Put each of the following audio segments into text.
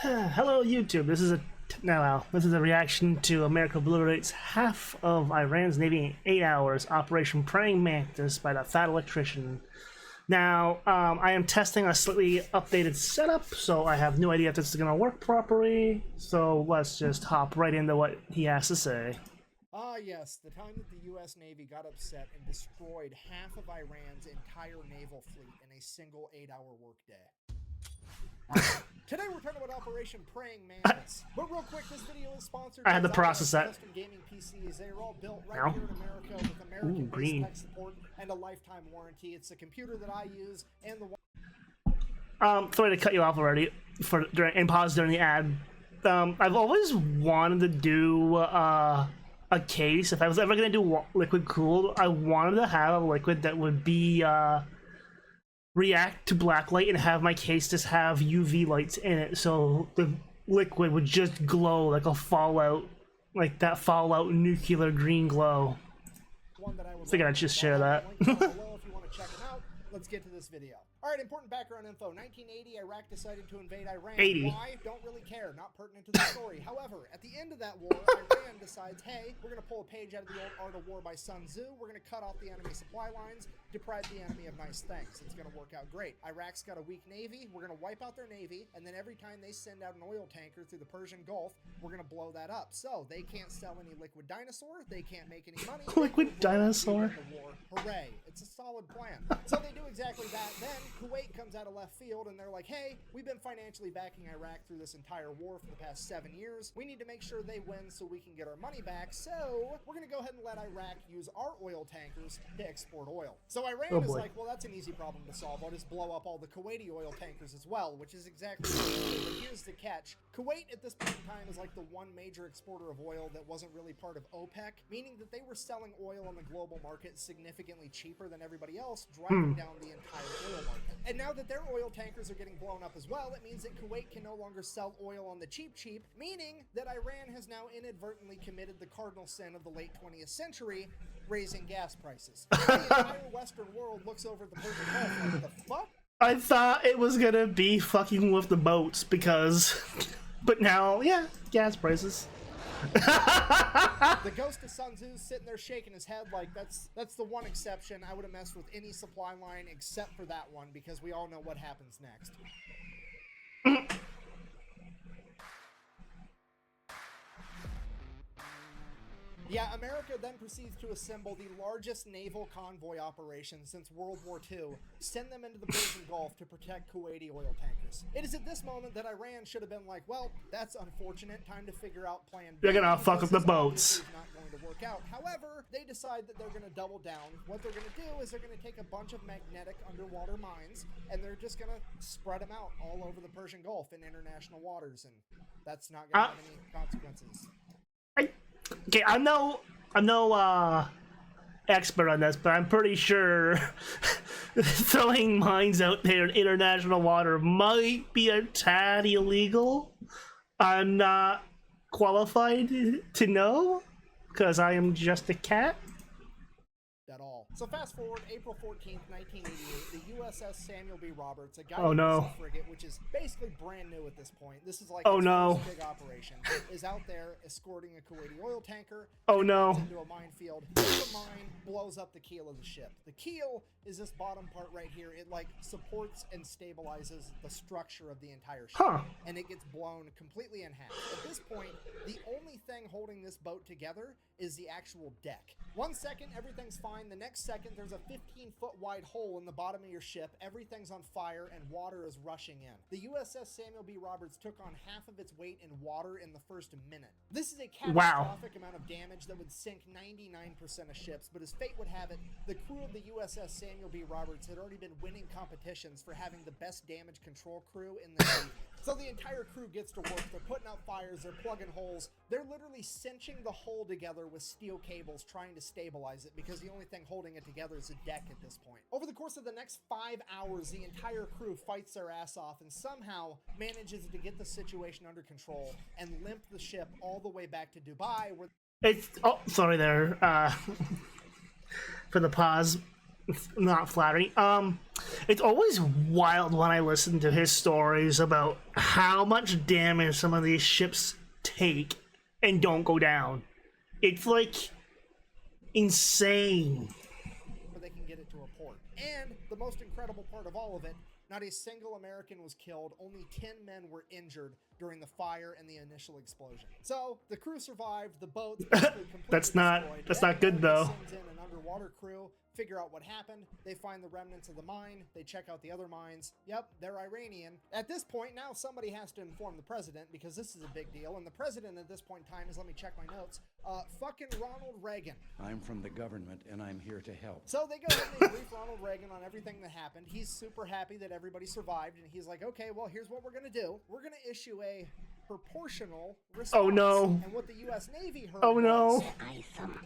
Hello YouTube, this is a Naval. This is a reaction to America Obliterates half of Iran's Navy in 8 hours, Operation Praying Mantis by the fat Electrician. Now, I am testing a slightly updated setup, so I have no idea if this is going to work properly, so let's just hop right into what he has to say. Yes, the time that the U.S. Navy got upset and destroyed half of Iran's entire naval fleet in a single 8-hour workday. Today we're talking about Operation Praying Mantis. But real quick, this video is sponsored by I had to process that. custom gaming PCs. They are all built right here in America with American-based tech support and a lifetime warranty. It's the computer that I use and the one. Sorry to cut you off already and pause during the ad. I've always wanted to do a case. If I was ever gonna do liquid cooled, I wanted to have a liquid that would be react to blacklight and have my case just have UV lights in it, so the liquid would just glow like a Fallout, like that Fallout nuclear green glow. Figured I'd just share that. If you want to check them out, let's get to this video. All right, important background info. 1980, Iraq decided to invade Iran. 80. Why? Don't really care. Not pertinent to the story. However, at the end of that war, Iran decides, hey, we're going to pull a page out of the old Art of War by Sun Tzu. We're going to cut off the enemy supply lines, deprive the enemy of nice things. It's going to work out great. Iraq's got a weak navy. We're going to wipe out their navy, and then every time they send out an oil tanker through the Persian Gulf, we're going to blow that up. So they can't sell any liquid dinosaur. They can't make any money. Liquid dinosaur. Hooray. It's a solid plan. So they do exactly that. Then Kuwait comes out of left field and they're like, hey, we've been financially backing Iraq through this entire war for the past 7 years. We need to make sure they win so we can get our money back. So we're going to go ahead and let Iraq use our oil tankers to export oil. So Iran is like, well, that's an easy problem to solve. I'll just blow up all the Kuwaiti oil tankers as well, which is exactly what they do. But here's the catch. Kuwait at this point in time is like the one major exporter of oil that wasn't really part of OPEC, meaning that they were selling oil on the global market significantly cheaper than everybody else, driving down the entire oil market. And now that their oil tankers are getting blown up as well, it means that Kuwait can no longer sell oil on the cheap, meaning that Iran has now inadvertently committed the cardinal sin of the late 20th century, raising gas prices. The entire Western world looks over at the Persian Gulf like, what the fuck? I thought it was gonna be fucking with the boats because, but now, yeah, gas prices. The ghost of Sun Tzu's sitting there shaking his head like that's the one exception. I would have messed with any supply line except for that one because we all know what happens next. Yeah, America then proceeds to assemble the largest naval convoy operation since World War II, send them into the Persian Gulf to protect Kuwaiti oil tankers. It is at this moment that Iran should have been like, well, that's unfortunate, time to figure out plan B. They're gonna fuck up the boats. Not going to work out. However, they decide that they're going to double down. What they're going to do is they're going to take a bunch of magnetic underwater mines, and they're just going to spread them out all over the Persian Gulf in international waters, and that's not going to have any consequences. Okay, I'm no expert on this, but I'm pretty sure throwing mines out there in international water might be a tad illegal. I'm not qualified to know because I am just a cat. At all. So fast forward, April 14th, 1988, the USS Samuel B. Roberts, a frigate, which is basically brand new at this point. This is like first big operation. Is out there escorting a Kuwaiti oil tanker. Into a minefield. Hits a mine, blows up the keel of the ship. The keel is this bottom part right here. It like supports and stabilizes the structure of the entire ship, and it gets blown completely in half. At this point, the only thing holding this boat together is the actual deck. 1 second, everything's fine. The next second, there's a 15-foot wide hole in the bottom of your ship. Everything's on fire and water is rushing in. The USS Samuel B. Roberts took on half of its weight in water in the first minute. This is a catastrophic amount of damage that would sink 99% of ships, but as fate would have it, the crew of the USS Samuel B. Roberts had already been winning competitions for having the best damage control crew in the Navy. So the entire crew gets to work. They're putting out fires, they're plugging holes, they're literally cinching the hull together with steel cables trying to stabilize it because the only thing holding it together is a deck at this point. Over the course of the next 5 hours, the entire crew fights their ass off and somehow manages to get the situation under control and limp the ship all the way back to Dubai where sorry there for the pause. It's not flattering. It's always wild when I listen to his stories about how much damage some of these ships take and don't go down. It's like insane. Where they can get it to a port. And the most incredible part of all of it, not a single American was killed, only 10 men were injured during the fire and the initial explosion. So the crew survived, the boats basically completely that's destroyed. not good though. Sends in an underwater crew, figure out what happened, they find the remnants of the mine, they check out the other mines. Yep, they're Iranian. At this point, now somebody has to inform the president because this is a big deal, and the president at this point in time is, let me check my notes, fucking Ronald Reagan. I'm from the government, and I'm here to help. So they go ahead and they brief Ronald Reagan on everything that happened. He's super happy that everybody survived, and he's like, okay, well, here's what we're gonna do. We're gonna issue a proportional response. Oh no. And what the U.S. Navy heard Oh no.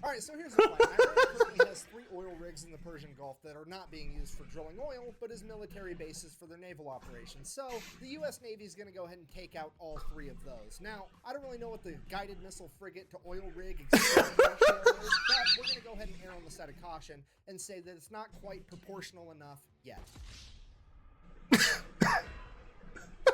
Alright, so here's the plan. Iran currently has 3 oil rigs in the Persian Gulf that are not being used for drilling oil, but as military bases for their naval operations. So the U.S. Navy is going to go ahead and take out all 3 of those. Now, I don't really know what the guided missile frigate to oil rig exactly is, but we're going to go ahead and err on the side of caution and say that it's not quite proportional enough yet.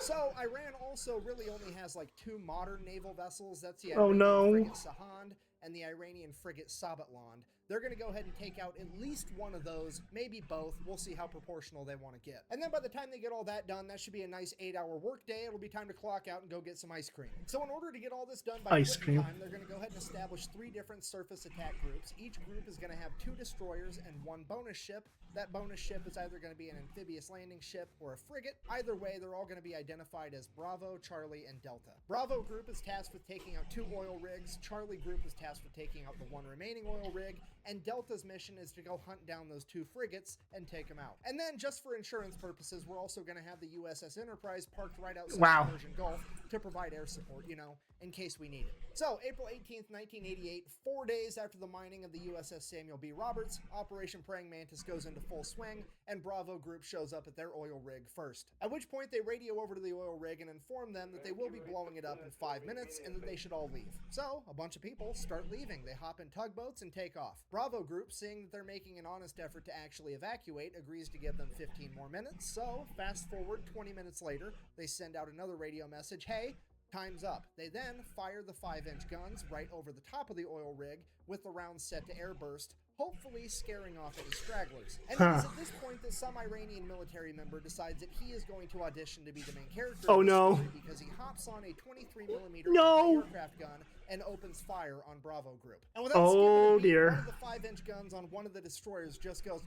So Iran also really only has like 2 modern naval vessels. That's the Iranian frigate Sahand and the Iranian frigate Sabatland. They're going to go ahead and take out at least one of those, maybe both. We'll see how proportional they want to get. And then by the time they get all that done, that should be a nice 8-hour workday. It'll be time to clock out and go get some ice cream. So in order to get all this done by ice cream time, they're going to go ahead and establish 3 different surface attack groups. Each group is going to have 2 destroyers and 1 bonus ship. That bonus ship is either going to be an amphibious landing ship or a frigate. Either way, they're all going to be identified as Bravo, Charlie, and Delta. Bravo group is tasked with taking out 2 oil rigs. Charlie group is tasked with taking out the 1 remaining oil rig. And Delta's mission is to go hunt down those 2 frigates and take them out. And then, just for insurance purposes, we're also going to have the USS Enterprise parked right outside the Persian Gulf to provide air support, you know, in case we need it. So, April 18th, 1988, 4 days after the mining of the USS Samuel B. Roberts, Operation Praying Mantis goes into full swing, and Bravo Group shows up at their oil rig first. At which point, they radio over to the oil rig and inform them that they will be blowing it up in 5 minutes and that they should all leave. So, a bunch of people start leaving. They hop in tugboats and take off. Bravo Group, seeing that they're making an honest effort to actually evacuate, agrees to give them 15 more minutes. So, fast forward 20 minutes later, they send out another radio message, hey, time's up. They then fire the 5-inch guns right over the top of the oil rig with the rounds set to airburst, hopefully scaring off any stragglers. And it is at this point that some Iranian military member decides that he is going to audition to be the main character of the story because he hops on a 23mm aircraft gun and opens fire on Bravo Group. And without skipping a beat, one of the 5-inch guns on one of the destroyers just goes,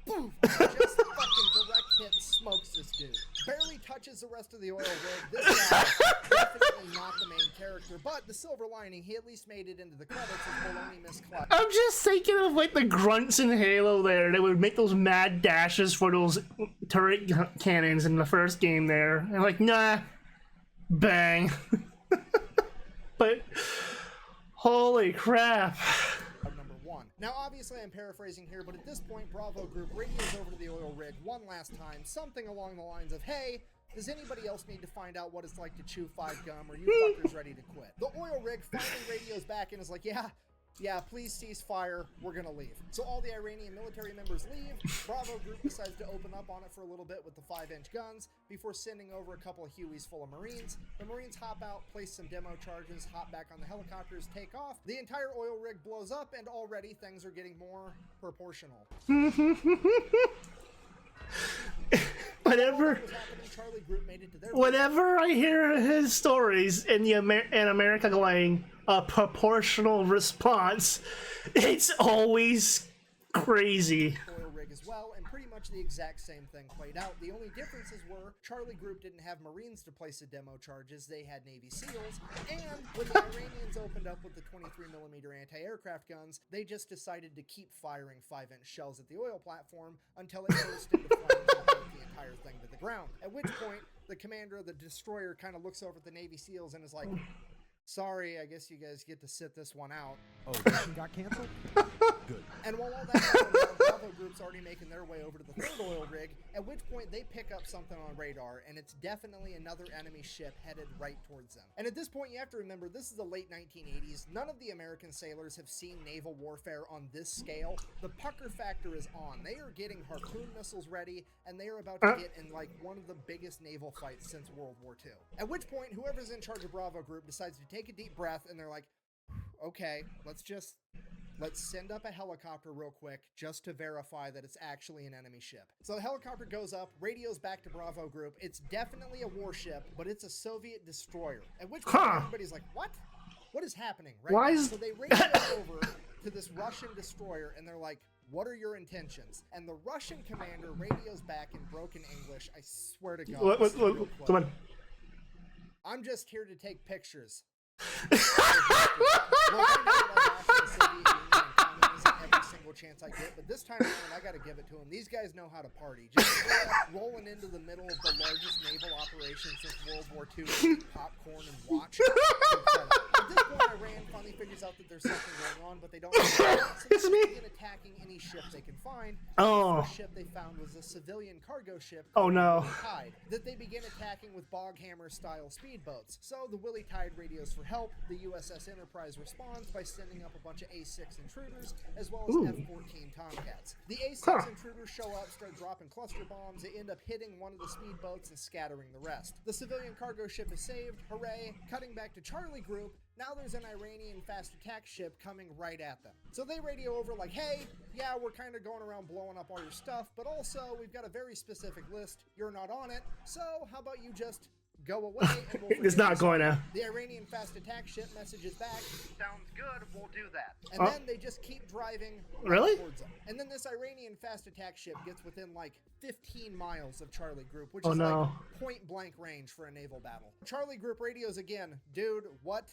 boom! Just fucking direct hit smokes this dude. Barely touches the rest of the oil rig. This guy definitely not the main character, but the silver lining, he at least made it into the credits as Bologna missed clutch. I'm just thinking of like the grunts in Halo there. They would make those mad dashes for those turret cannons in the first game there. And like, nah, bang. But holy crap. Now, obviously, I'm paraphrasing here, but at this point, Bravo Group radios over to the oil rig one last time, something along the lines of, hey, does anybody else need to find out what it's like to chew 5 gum? Or you fuckers ready to quit? The oil rig finally radios back and is like, yeah, please cease fire. We're going to leave. So all the Iranian military members leave. Bravo Group decides to open up on it for a little bit with the 5-inch guns before sending over a couple of Hueys full of Marines. The Marines hop out, place some demo charges, hop back on the helicopters, take off. The entire oil rig blows up, and already things are getting more proportional. Whenever I hear his stories in America going a proportional response, it's always crazy. Oil rig as well, and pretty much the exact same thing played out. The only differences were Charlie Group didn't have Marines to place the demo charges, they had Navy SEALs, and when the Iranians opened up with the 23mm anti-aircraft guns, they just decided to keep firing 5-inch shells at the oil platform until it burst into flames and burnt the entire thing to the ground. At which point, the commander of the destroyer kind of looks over at the Navy SEALs and is like, sorry, I guess you guys get to sit this one out. Oh, mission got canceled? Good. And while all that Bravo group's already making their way over to the third oil rig, at which point they pick up something on radar, and it's definitely another enemy ship headed right towards them. And at this point, you have to remember, this is the late 1980s. None of the American sailors have seen naval warfare on this scale. The pucker factor is on. They are getting harpoon missiles ready, and they are about to get in like one of the biggest naval fights since World War II. At which point, whoever's in charge of Bravo group decides to take a deep breath, and they're like, okay, let's send up a helicopter real quick just to verify that it's actually an enemy ship. So the helicopter goes up, radios back to Bravo group. It's definitely a warship, but it's a Soviet destroyer. At which point everybody's like, what? What is happening? Right? Why is... So they radio over to this Russian destroyer, and they're like, what are your intentions? And the Russian commander radios back in broken English. I swear to God. Come on. I'm just here to take pictures. Every single chance I get, but this time around I gotta give it to them. These guys know how to party. Just rolling into the middle of the largest naval operation since World War II, eat popcorn and watch. At this point, Iran finally figures out that there's something going on, but they don't know so they begin attacking any ship they can find. The first ship they found was a civilian cargo ship called the Willie Tide that they begin attacking with bog hammer style speedboats. So the Willie Tide radios for help. The USS Enterprise responds by sending up a bunch of A6 intruders as well as F-14 Tomcats. The A6 intruders show up, start dropping cluster bombs. They end up hitting one of the speedboats and scattering the rest. The civilian cargo ship is saved. Hooray! Cutting back to Charlie Group. Now there's an Iranian fast attack ship coming right at them. So they radio over like, hey, yeah, we're kind of going around blowing up all your stuff, but also we've got a very specific list. You're not on it, so how about you just go away and we'll it's not going to. The Iranian fast attack ship messages back, sounds good, we'll do that. And then they just keep driving towards them. And then this Iranian fast attack ship gets within like 15 miles of Charlie Group, which is like point blank range for a naval battle. Charlie Group radios again, dude, what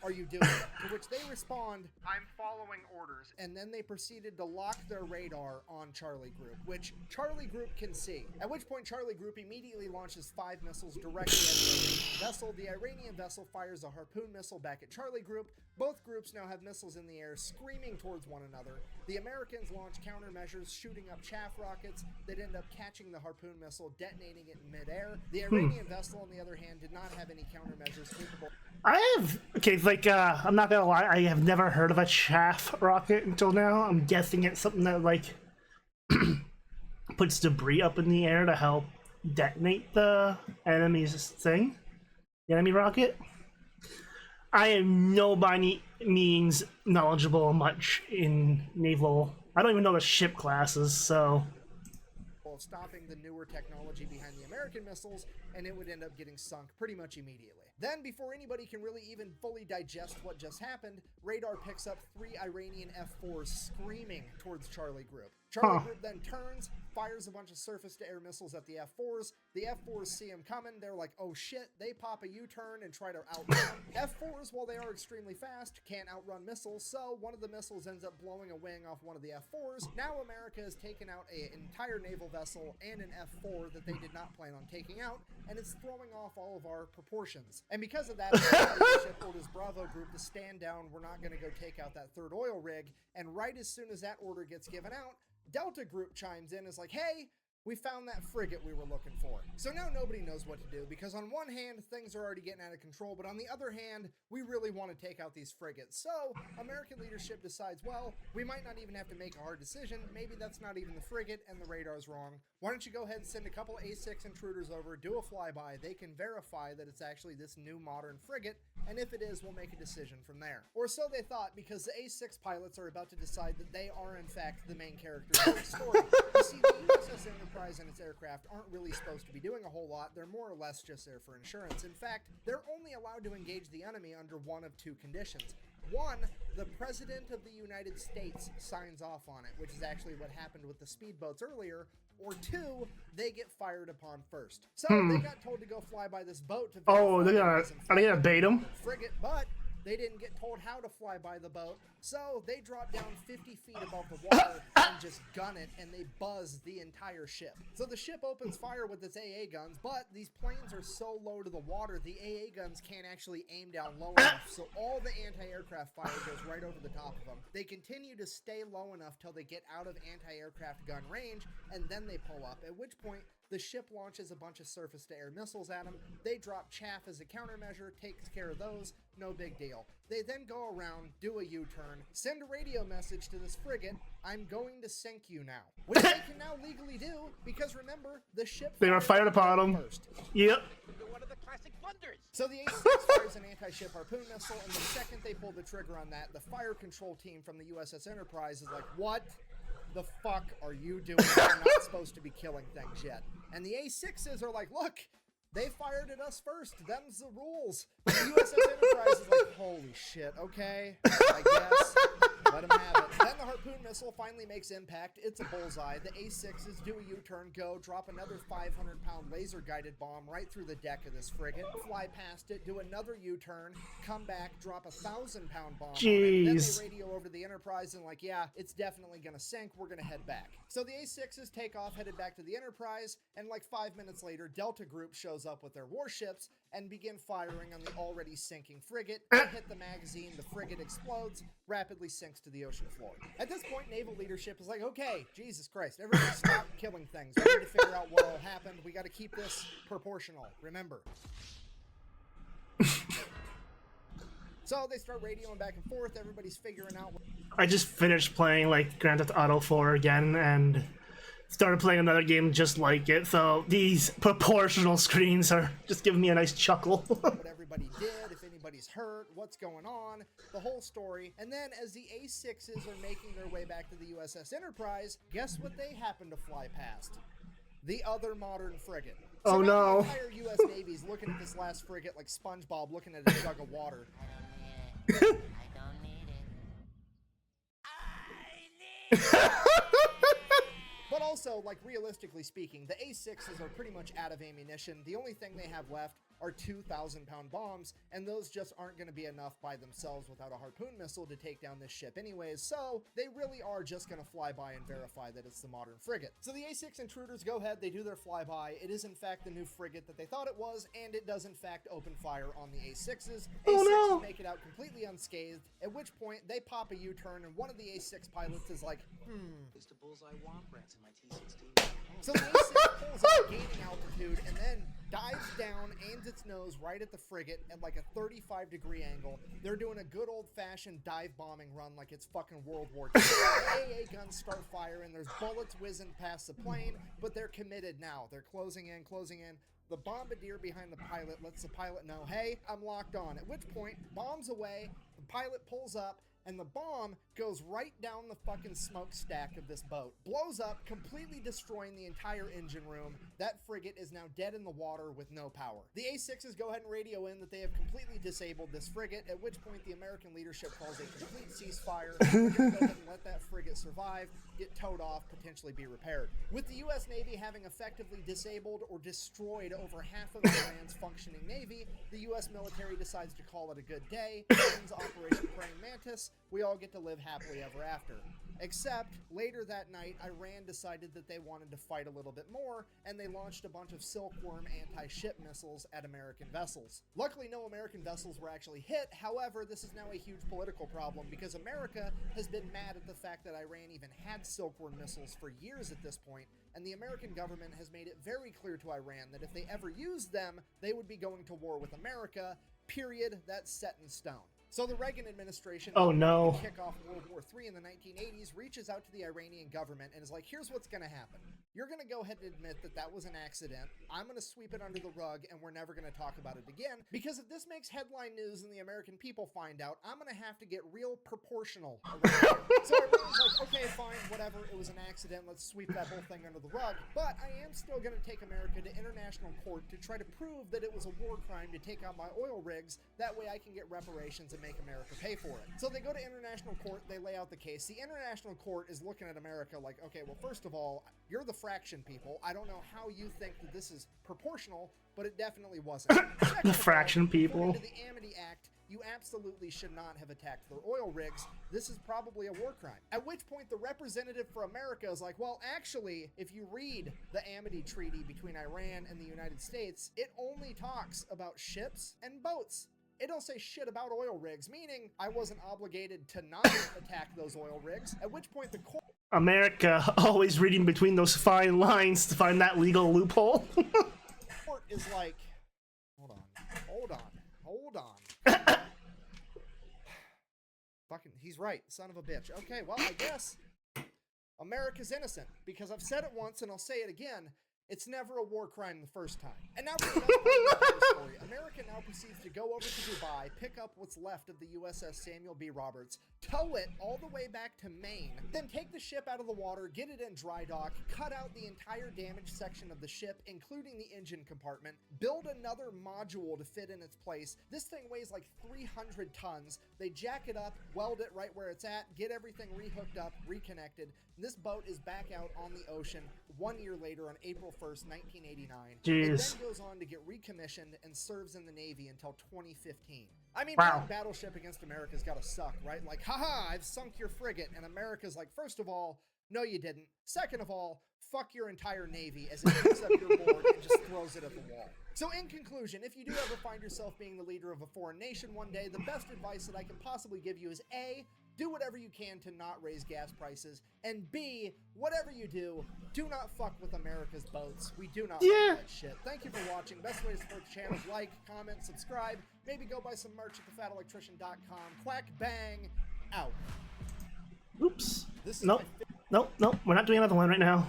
are you doing? To which they respond, I'm following orders. And then they proceeded to lock their radar on Charlie Group, which Charlie Group can see. At which point Charlie Group immediately launches 5 missiles directly at the Iranian vessel. The Iranian vessel fires a harpoon missile back at Charlie Group. Both groups now have missiles in the air screaming towards one another. The Americans launch countermeasures, shooting up chaff rockets that end up catching the harpoon missile, detonating it in midair. The Iranian vessel, on the other hand, did not have any countermeasures capable. I'm not gonna lie, I have never heard of a chaff rocket until now. I'm guessing it's something that, like, puts debris up in the air to help detonate the enemy's thing. The enemy rocket. I am no by any means knowledgeable much in naval. I don't even know the ship classes, so. Stopping the newer technology behind the American missiles, and it would end up getting sunk pretty much immediately. Then, before anybody can really even fully digest what just happened, radar picks up 3 Iranian F-4s screaming towards Charlie Group. Charlie Group then turns, fires a bunch of surface-to-air missiles at the F-4s. The F-4s see them coming. They're like, oh shit. They pop a U-turn and try to outrun. F-4s, while they are extremely fast, can't outrun missiles, so one of the missiles ends up blowing a wing off one of the F-4s. Now America has taken out an entire naval vessel and an F-4 that they did not plan on taking out, and it's throwing off all of our proportions. And because of that, the leadership orders Bravo Group to stand down. We're not going to go take out that third oil rig. And right as soon as that order gets given out, Delta Group chimes in and is like, hey, we found that frigate we were looking for. So now nobody knows what to do, because on one hand, things are already getting out of control, but on the other hand, we really want to take out these frigates. So American leadership decides, well, we might not even have to make a hard decision. Maybe that's not even the frigate and the radar's wrong. Why don't you go ahead and send a couple A6 intruders over, do a flyby. They can verify that it's actually this new modern frigate, and if it is, we'll make a decision from there. Or so they thought, because the A6 pilots are about to decide that they are, in fact, the main characters of the story. You see, the USS Enterprise and its aircraft aren't really supposed to be doing a whole lot. They're more or less just there for insurance. In fact, they're only allowed to engage the enemy under one of 2 conditions. One, the President of the United States signs off on it, which is actually what happened with the speedboats earlier. Or 2, they get fired upon first. So they got told to go fly by this boat to are they gonna bait them? Frigate, but They didn't get told how to fly by the boat, so they drop down 50 feet above the water and just gun it, and they buzz the entire ship. So the ship opens fire with its AA guns, but these planes are so low to the water, the AA guns can't actually aim down low enough, so all the anti-aircraft fire goes right over the top of them. They continue to stay low enough till they get out of anti-aircraft gun range, and then they pull up, at which point the ship launches a bunch of surface-to-air missiles at them. They drop chaff as a countermeasure, takes care of those, no big deal. They then go around, do a U-turn, send a radio message to this frigate, "I'm going to sink you now." Which they can now legally do, because remember, the ship They were fired upon them. First. Yep. One of the classic blunders. So the A6 fires an anti-ship harpoon missile, and the second they pull the trigger on that, the fire control team from the USS Enterprise is like, "What the fuck are you doing? You're not supposed to be killing things yet." And the A6s are like, "Look, they fired at us first. Them's the rules." And the USS Enterprise is like, "Holy shit, okay, I guess. Let them have it." Then the harpoon missile finally makes impact. It's a bullseye. The A6s do a U-turn, go, drop another 500-pound laser-guided bomb right through the deck of this frigate, fly past it, do another U-turn, come back, drop a 1,000-pound bomb on it. Then they radio over to the Enterprise and like, "Yeah, it's definitely going to sink. We're going to head back." So the A6s take off, headed back to the Enterprise, and like 5 minutes later, Delta Group shows up with their warships and begin firing on the already sinking frigate. They hit the magazine, the frigate explodes, rapidly sinks to the ocean floor. At this point, naval leadership is like, "Okay, Jesus Christ, everybody stop killing things. We need to figure out what all happened. We got to keep this proportional, remember." So they start radioing back and forth. Everybody's figuring out I just finished playing like Grand Theft Auto 4 again and started playing another game just like it, so these proportional screens are just giving me a nice chuckle. what everybody did, if anybody's hurt, what's going on, the whole story. And then as the A6s are making their way back to the USS Enterprise, guess what they happen to fly past? The other modern frigate. So oh no. The entire US Navy's looking at this last frigate like SpongeBob looking at a jug of water. I don't need it. But also, like, realistically speaking, the A6s are pretty much out of ammunition. The only thing they have left are 2,000-pound bombs, and those just aren't going to be enough by themselves without a harpoon missile to take down this ship anyways, so they really are just going to fly by and verify that it's the modern frigate. So the A6 intruders go ahead, they do their flyby. It is in fact the new frigate that they thought it was, and it does in fact open fire on the A6s. A6s make it out completely unscathed, at which point they pop a U-turn, and one of the A6 pilots is like, It's the bullseye womp rats in my T-16. So the A6 pulls up, gaining altitude, and then dives down, aims its nose right at the frigate at like a 35-degree angle. They're doing a good old-fashioned dive bombing run like it's fucking World War II. The AA guns start firing, there's bullets whizzing past the plane, but they're committed now. They're closing in, closing in. The bombardier behind the pilot lets the pilot know, "Hey, I'm locked on." At which point, bombs away, the pilot pulls up, and the bomb goes right down the fucking smokestack of this boat. Blows up, completely destroying the entire engine room. That frigate is now dead in the water with no power. The A6s go ahead and radio in that they have completely disabled this frigate, at which point the American leadership calls a complete ceasefire. We're gonna go ahead and let that frigate survive, get towed off, potentially be repaired. With the US Navy having effectively disabled or destroyed over half of Iran's functioning navy, the US military decides to call it a good day, ends Operation Praying Mantis. We all get to live happily ever after. Except, later that night, Iran decided that they wanted to fight a little bit more, and they launched a bunch of Silkworm anti-ship missiles at American vessels. Luckily, no American vessels were actually hit. However, this is now a huge political problem because America has been mad at the fact that Iran even had Silkworm missiles for years at this point, and the American government has made it very clear to Iran that if they ever used them, they would be going to war with America, period. That's set in stone. So the Reagan administration, to kick off World War III in the 1980s, reaches out to the Iranian government and is like, "Here's what's going to happen. You're going to go ahead and admit that that was an accident. I'm going to sweep it under the rug, and we're never going to talk about it again, because if this makes headline news and the American people find out, I'm going to have to get real proportional around here." So everyone's like, "Okay, fine, whatever. It was an accident. Let's sweep that whole thing under the rug. But I am still going to take America to international court to try to prove that it was a war crime to take out my oil rigs. That way I can get reparations and make America pay for it." So they go to international court, they lay out the case. The international court is looking at America like, "Okay, well, first of all, you're the fraction people. I don't know how you think that this is proportional, but it definitely wasn't." The fraction people. According to the Amity Act, you absolutely should not have attacked their oil rigs. This is probably a war crime. At which point the representative for America is like, well, actually, if you read the Amity Treaty between Iran and the United States, it only talks about ships and boats. It don't say shit about oil rigs, meaning I wasn't obligated to not attack those oil rigs, at which point the court America always reading between those fine lines to find that legal loophole. is like, hold on. Fucking, he's right, son of a bitch. Okay, well, I guess America's innocent, because I've said it once and I'll say it again. It's never a war crime the first time. And now for the other part of the story. America now proceeds to go over to Dubai, pick up what's left of the USS Samuel B. Roberts, tow it all the way back to Maine, then take the ship out of the water, get it in dry dock, cut out the entire damaged section of the ship, including the engine compartment, build another module to fit in its place. This thing weighs like 300 tons. They jack it up, weld it right where it's at, get everything rehooked up, reconnected. This boat is back out on the ocean 1 year later on April 1st, 1989. Jeez. It then goes on to get recommissioned and serves in the Navy until 2015. I mean, wow. Battleship against America's gotta suck, right? Like, haha, I've sunk your frigate. And America's like, first of all, no you didn't. Second of all, fuck your entire Navy, as it picks up your board and just throws it at the wall. So in conclusion, if you do ever find yourself being the leader of a foreign nation one day, the best advice that I can possibly give you is A, do whatever you can to not raise gas prices, and B, whatever you do not fuck with America's boats. We do not like that shit. Thank you for watching. Best way to support the channel is like, comment, subscribe, maybe go buy some merch at thefatelectrician.com. Quack, bang, out. Oops. This is nope, we're not doing another one right now.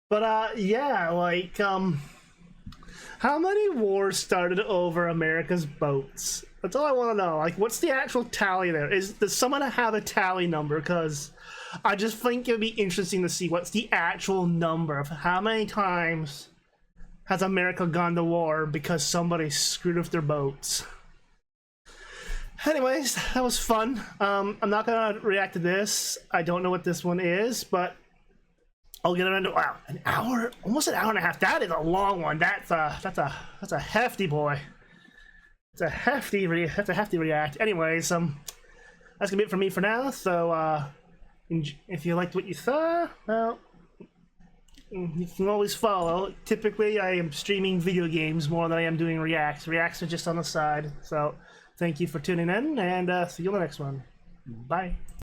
But, yeah, like, how many wars started over America's boats? That's all I want to know. Like, what's the actual tally there? Does someone have a tally number? Because I just think it would be interesting to see what's the actual number of how many times has America gone to war because somebody screwed with their boats. Anyways, that was fun. I'm not gonna react to this. I don't know what this one is, but I'll get around to, wow, an hour, almost an hour and a half. That is a long one. That's a hefty boy. It's a hefty react. Anyways, that's gonna be it for me for now. So if you liked what you saw, well, you can always follow. Typically, I am streaming video games more than I am doing reacts. Reacts are just on the side. So thank you for tuning in, and see you on the next one. Bye.